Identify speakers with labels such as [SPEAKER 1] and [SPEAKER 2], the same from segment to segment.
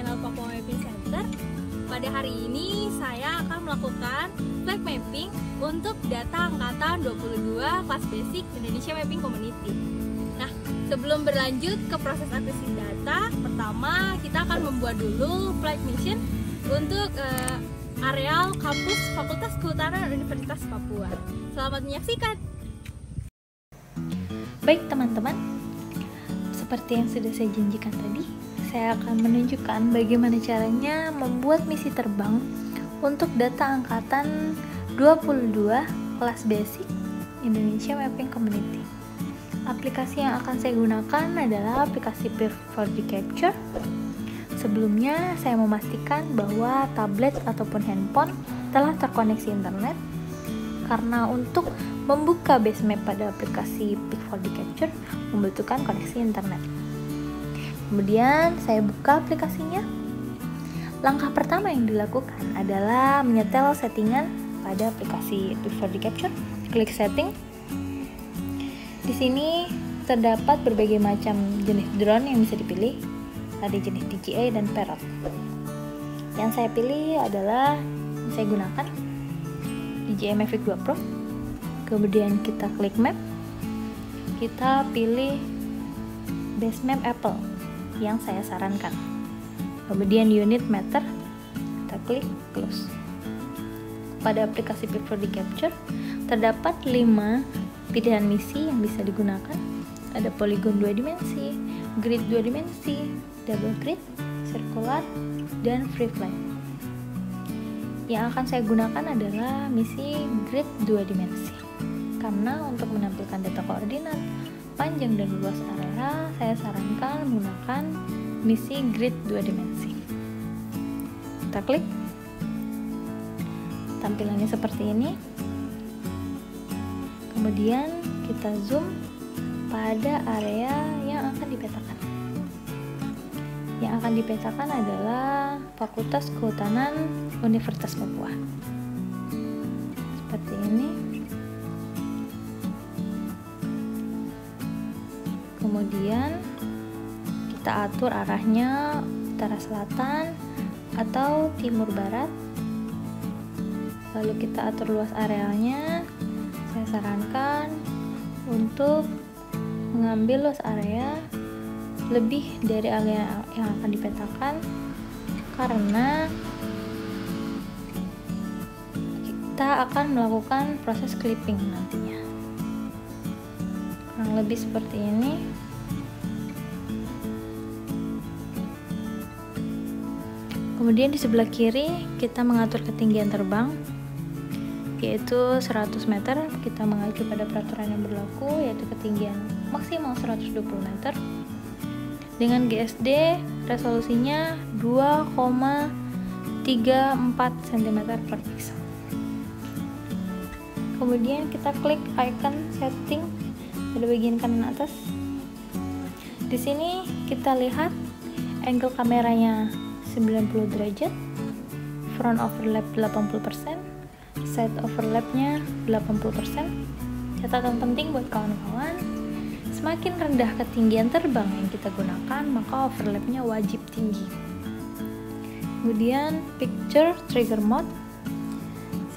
[SPEAKER 1] channel Papua Mapping Center. Pada hari ini saya akan melakukan flag mapping untuk data angkatan 22 kelas basic Indonesia Mapping Community. Nah, sebelum berlanjut ke proses akuisisi data, pertama kita akan membuat dulu flag mission untuk areal kampus Fakultas Kehutanan Universitas Papua. Selamat menyaksikan.
[SPEAKER 2] Baik teman-teman, seperti yang sudah saya janjikan tadi, saya akan menunjukkan bagaimana caranya membuat misi terbang untuk data angkatan 22 kelas basic Indonesia Mapping Community. Aplikasi yang akan saya gunakan adalah aplikasi P4D Capture. Sebelumnya saya memastikan bahwa tablet ataupun handphone telah terkoneksi internet, karena untuk membuka base map pada aplikasi P4D Capture membutuhkan koneksi internet. Kemudian saya buka aplikasinya. Langkah pertama yang dilakukan adalah menyetel settingan pada aplikasi P4D Capture. Klik setting. Di sini terdapat berbagai macam jenis drone yang bisa dipilih. Ada jenis DJI dan Parrot. Yang saya pilih adalah yang saya gunakan DJI Mavic 2 Pro. Kemudian kita klik map. Kita pilih base map Apple yang saya sarankan. Kemudian unit meter, kita klik close. Pada aplikasi P4D Capture terdapat 5 pilihan misi yang bisa digunakan. Ada polygon 2 dimensi, grid 2 dimensi, double grid, circular, dan free flight. Yang akan saya gunakan adalah misi grid 2 dimensi, karena untuk menampilkan data koordinat panjang dan luas area, saya sarankan menggunakan misi grid 2 dimensi. Kita klik. Tampilannya seperti ini. Kemudian kita zoom pada area yang akan dipetakan. Yang akan dipetakan adalah Fakultas Kehutanan Universitas Papua. Seperti ini. Kemudian kita atur arahnya utara selatan atau timur barat. Lalu kita atur luas arealnya. Saya sarankan untuk mengambil luas area lebih dari area yang akan dipetakan, karena kita akan melakukan proses clipping nantinya. Kurang lebih seperti ini. Kemudian di sebelah kiri kita mengatur ketinggian terbang, yaitu 100 meter. Kita mengacu pada peraturan yang berlaku, yaitu ketinggian maksimal 120 meter dengan GSD resolusinya 2,34 cm per pixel. Kemudian kita klik icon setting pada bagian kanan atas. Di sini kita lihat angle kameranya 90 derajat, front overlap 80%, side overlapnya 80%. Catatan penting buat kawan-kawan, semakin rendah ketinggian terbang yang kita gunakan, maka overlapnya wajib tinggi. Kemudian picture trigger mode,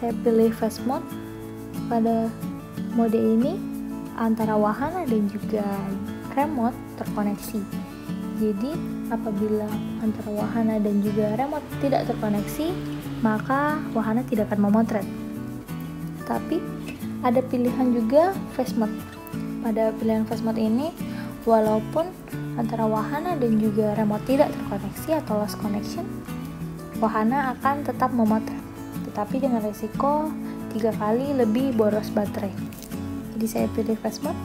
[SPEAKER 2] saya pilih fast mode. Pada mode ini antara wahana dan juga remote terkoneksi. Jadi apabila antara wahana dan juga remote tidak terkoneksi, maka wahana tidak akan memotret. Tapi ada pilihan juga fast mode. Pada pilihan fast mode ini, walaupun antara wahana dan juga remote tidak terkoneksi atau lost connection, wahana akan tetap memotret, tetapi dengan resiko 3 kali lebih boros baterai. Jadi saya pilih fast mode.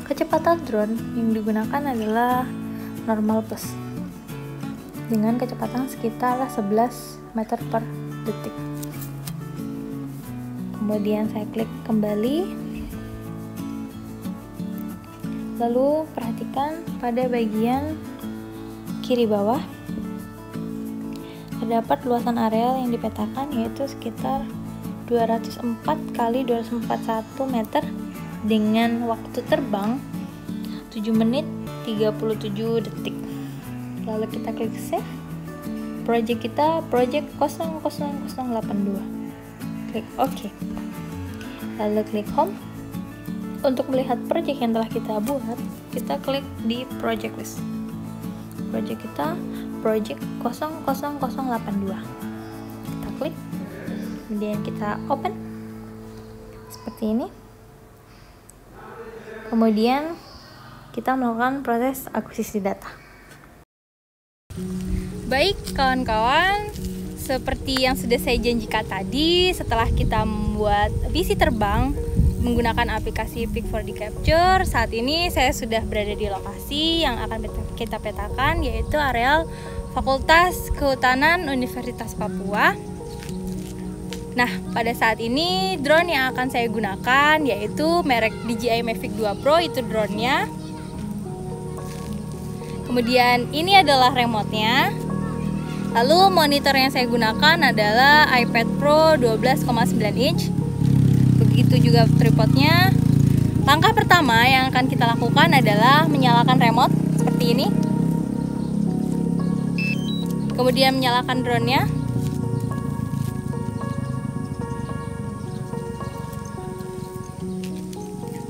[SPEAKER 2] Kecepatan drone yang digunakan adalah normal plus dengan kecepatan sekitar 11 meter per detik. Kemudian saya klik kembali. Lalu perhatikan pada bagian kiri bawah terdapat luasan areal yang dipetakan, yaitu sekitar 204 kali 241 meter dengan waktu terbang 7 menit 37 detik. lalu kita klik save. Project kita project 00082. Klik OK. Lalu klik home. Untuk melihat project yang telah kita buat, kita klik di project list. Project kita project 00082. Kita klik, kemudian kita open seperti ini. Kemudian kita melakukan proses akuisisi data.
[SPEAKER 1] Baik kawan-kawan, seperti yang sudah saya janjikan tadi, setelah kita membuat misi terbang menggunakan aplikasi Pic4D Capture, saat ini saya sudah berada di lokasi yang akan kita petakan, yaitu areal Fakultas Kehutanan Universitas Papua. Nah, pada saat ini drone yang akan saya gunakan yaitu merek DJI Mavic 2 Pro, itu drone-nya. Kemudian ini adalah remote-nya. Lalu monitor yang saya gunakan adalah iPad Pro 12,9 inch. Begitu juga tripodnya. Langkah pertama yang akan kita lakukan adalah menyalakan remote seperti ini. Kemudian menyalakan drone-nya.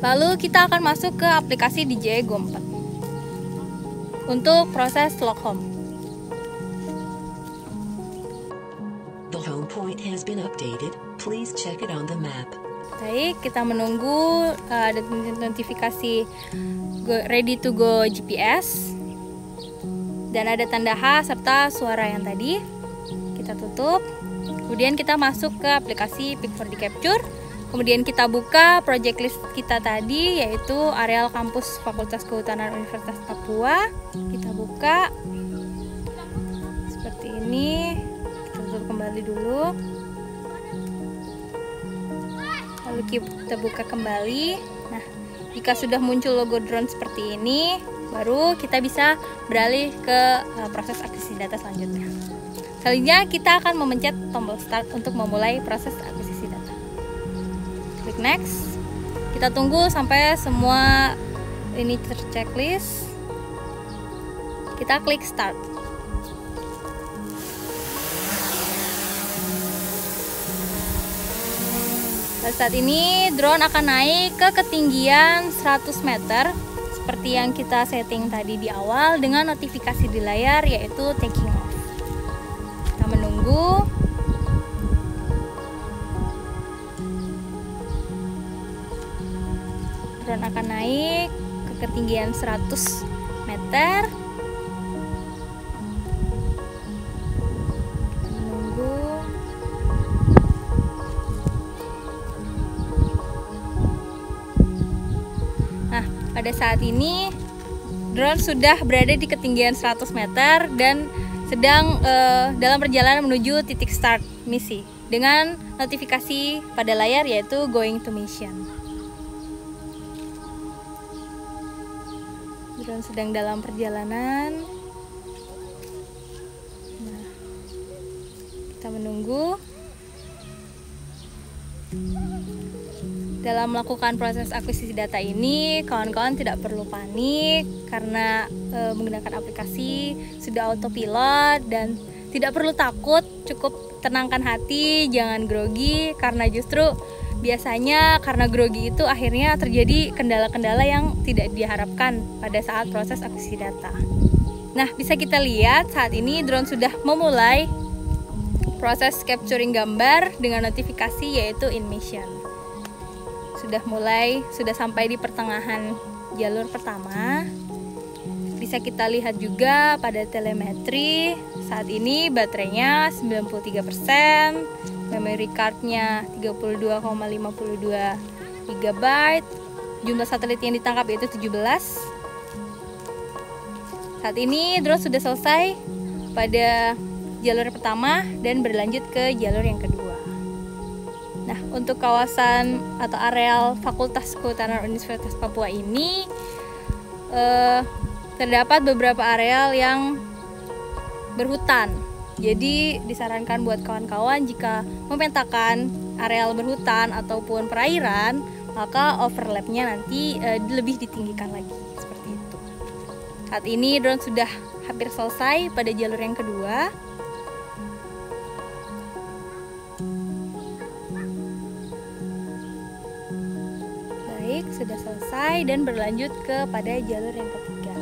[SPEAKER 1] Lalu kita akan masuk ke aplikasi DJI Go 4 untuk proses log home.
[SPEAKER 3] The home point has been updated. Please check it on the map.
[SPEAKER 1] Baik, kita menunggu ada notifikasi ready to go GPS dan ada tanda H serta suara yang tadi. Kita tutup. Kemudian kita masuk ke aplikasi Pic4D Capture. Kemudian kita buka project list kita tadi, yaitu areal kampus Fakultas Kehutanan Universitas Papua. Kita buka seperti ini. Kita tutup kembali dulu. Lalu kita buka kembali. Nah, jika sudah muncul logo drone seperti ini, baru kita bisa beralih ke proses akuisisi data selanjutnya. Selanjutnya kita akan memencet tombol start untuk memulai proses akuisisi data. Klik next. Kita tunggu sampai semua ini terchecklist. Kita klik start. Pada saat ini drone akan naik ke ketinggian 100 meter seperti yang kita setting tadi di awal dengan notifikasi di layar yaitu taking off. Kita menunggu. Drone akan naik ke ketinggian 100 meter. Menunggu. Nah, pada saat ini drone sudah berada di ketinggian 100 meter dan sedang dalam perjalanan menuju titik start misi dengan notifikasi pada layar yaitu going to mission. Drone sedang dalam perjalanan. Nah, kita menunggu. Dalam melakukan proses akuisisi data ini, kawan-kawan tidak perlu panik karena menggunakan aplikasi sudah autopilot dan tidak perlu takut, cukup tenangkan hati, jangan grogi karena justru biasanya karena grogi itu akhirnya terjadi kendala-kendala yang tidak diharapkan pada saat proses akuisisi data. Nah, bisa kita lihat saat ini drone sudah memulai proses capturing gambar dengan notifikasi yaitu in mission. Sudah sampai di pertengahan jalur pertama. Bisa kita lihat juga pada telemetri saat ini baterainya 93%, memory cardnya 32,52 GB, jumlah satelit yang ditangkap yaitu 17. Saat ini drone sudah selesai pada jalur pertama dan berlanjut ke jalur yang kedua. Nah, untuk kawasan atau areal Fakultas Kehutanan Universitas Papua ini terdapat beberapa areal yang berhutan. Jadi disarankan buat kawan-kawan jika memetakan areal berhutan ataupun perairan, maka overlapnya nanti lebih ditinggikan lagi seperti itu. Saat ini drone sudah hampir selesai pada jalur yang kedua. Baik, sudah selesai dan berlanjut kepada jalur yang ketiga.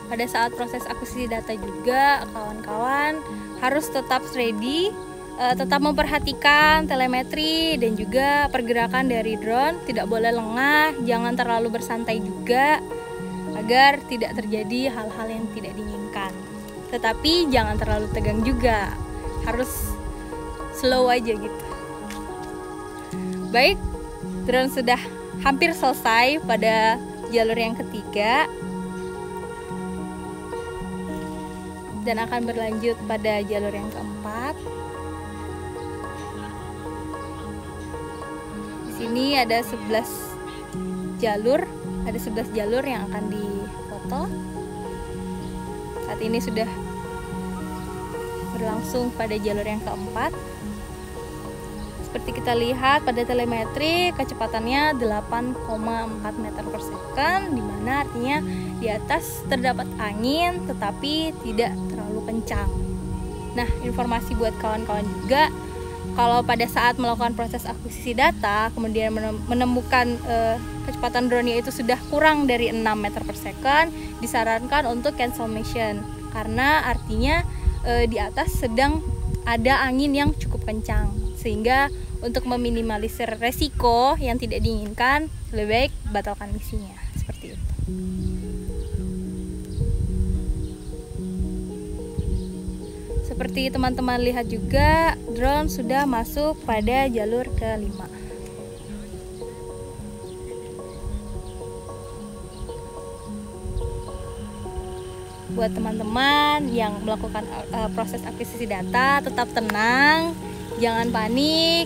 [SPEAKER 1] Pada saat proses akuisisi data juga, kawan-kawan harus tetap ready, tetap memperhatikan telemetri dan juga pergerakan dari drone. Tidak boleh lengah, jangan terlalu bersantai juga, agar tidak terjadi hal-hal yang tidak diinginkan. Tetapi jangan terlalu tegang juga, harus slow aja gitu. Baik, drone sudah hampir selesai pada jalur yang ketiga dan akan berlanjut pada jalur yang keempat. Di sini ada 11 jalur, yang akan difoto. Saat ini sudah berlangsung pada jalur yang keempat. Seperti kita lihat pada telemetri, kecepatannya 8,4 meter per second, di mana artinya di atas terdapat angin tetapi tidak terlalu kencang. Nah, informasi buat kawan-kawan juga, kalau pada saat melakukan proses akuisisi data kemudian menemukan kecepatan drone-nya itu sudah kurang dari 6 meter per second, disarankan untuk cancel mission, karena artinya di atas sedang ada angin yang cukup kencang, sehingga untuk meminimalisir resiko yang tidak diinginkan, lebih baik batalkan misinya, seperti itu. Seperti teman-teman lihat juga, drone sudah masuk pada jalur kelima. Buat teman-teman yang melakukan proses akuisisi data, tetap tenang, jangan panik.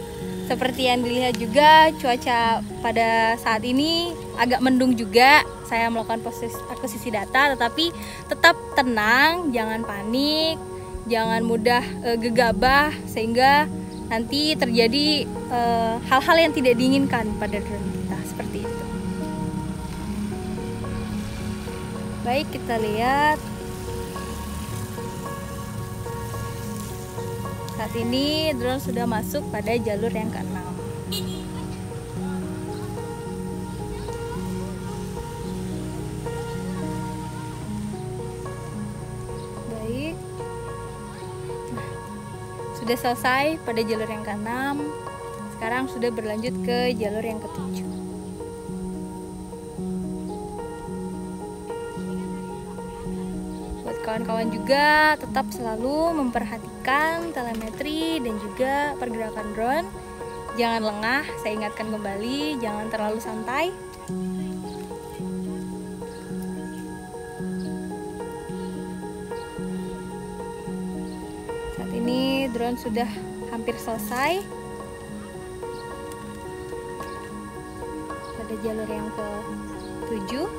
[SPEAKER 1] Seperti yang dilihat juga, cuaca pada saat ini agak mendung juga. Saya melakukan proses akuisisi data, tetapi tetap tenang, jangan panik, jangan mudah gegabah, sehingga nanti terjadi hal-hal yang tidak diinginkan pada drone kita, seperti itu. Baik, kita lihat. Saat ini drone sudah masuk pada jalur yang ke-6. Baik. Nah, sudah selesai pada jalur yang ke-6. Sekarang sudah berlanjut ke jalur yang ke-7. Kawan-kawan juga tetap selalu memperhatikan telemetri dan juga pergerakan drone. Jangan lengah, saya ingatkan kembali, jangan terlalu santai. Saat ini drone sudah hampir selesai pada jalur yang ke-7.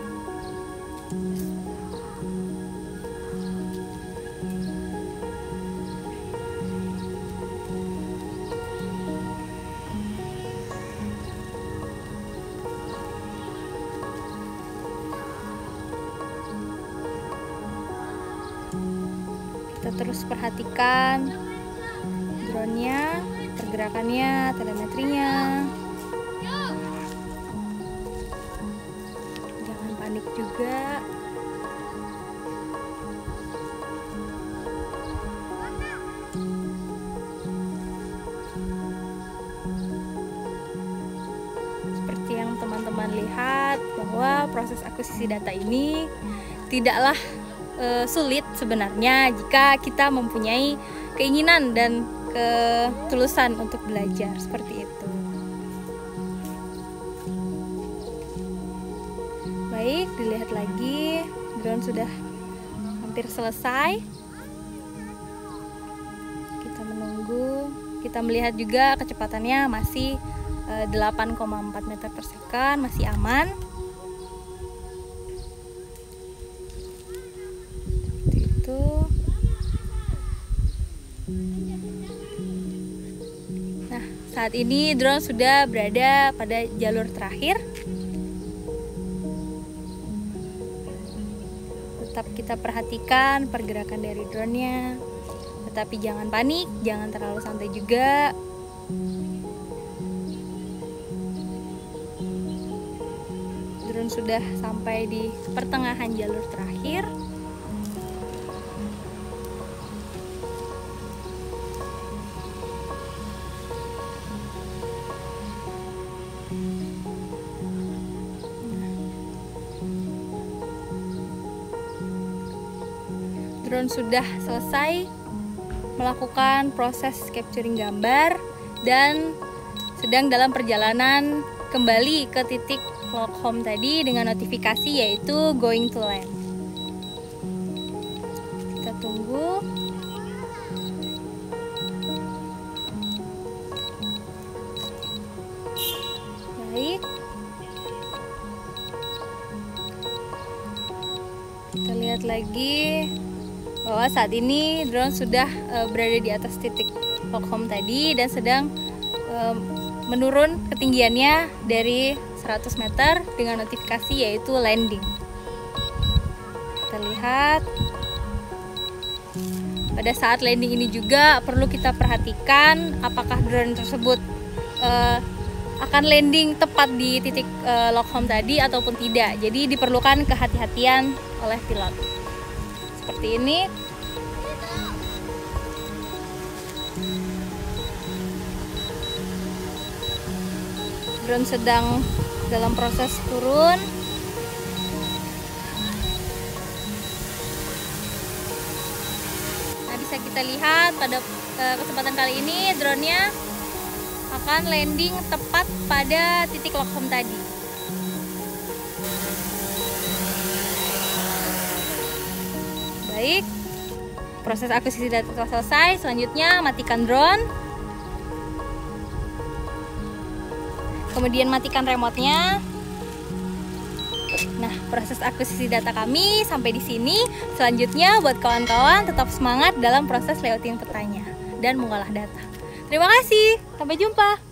[SPEAKER 1] Kita terus perhatikan drone-nya, pergerakannya, telemetrinya. Jangan panik juga. Seperti yang teman-teman lihat, bahwa proses akuisisi data ini tidaklah sulit sebenarnya jika kita mempunyai keinginan dan ketulusan untuk belajar, seperti itu. Baik, dilihat lagi, drone sudah hampir selesai. Kita menunggu, kita melihat juga kecepatannya masih 8,4 meter per second, masih aman. Nah, saat ini drone sudah berada pada jalur terakhir. Tetap kita perhatikan pergerakan dari drone-nya. Tetapi jangan panik, jangan terlalu santai juga. Drone sudah sampai di pertengahan jalur terakhir. Drone sudah selesai melakukan proses capturing gambar dan sedang dalam perjalanan kembali ke titik lock home tadi dengan notifikasi yaitu going to land. Kita tunggu. Baik. Kita lihat lagi bahwa saat ini drone sudah berada di atas titik lock home tadi dan sedang menurun ketinggiannya dari 100 meter dengan notifikasi yaitu landing. Kita lihat pada saat landing ini juga perlu kita perhatikan apakah drone tersebut akan landing tepat di titik lock home tadi ataupun tidak. Jadi diperlukan kehati-hatian oleh pilot. Seperti ini. Drone sedang dalam proses turun. Nah, bisa kita lihat pada kesempatan kali ini drone-nya akan landing tepat pada titik lock home tadi. Baik, proses akuisisi data telah selesai. Selanjutnya matikan drone. Kemudian matikan remote-nya. Nah, proses akuisisi data kami sampai di sini. Selanjutnya buat kawan-kawan tetap semangat dalam proses layouting petanya dan mengolah data. Terima kasih, sampai jumpa.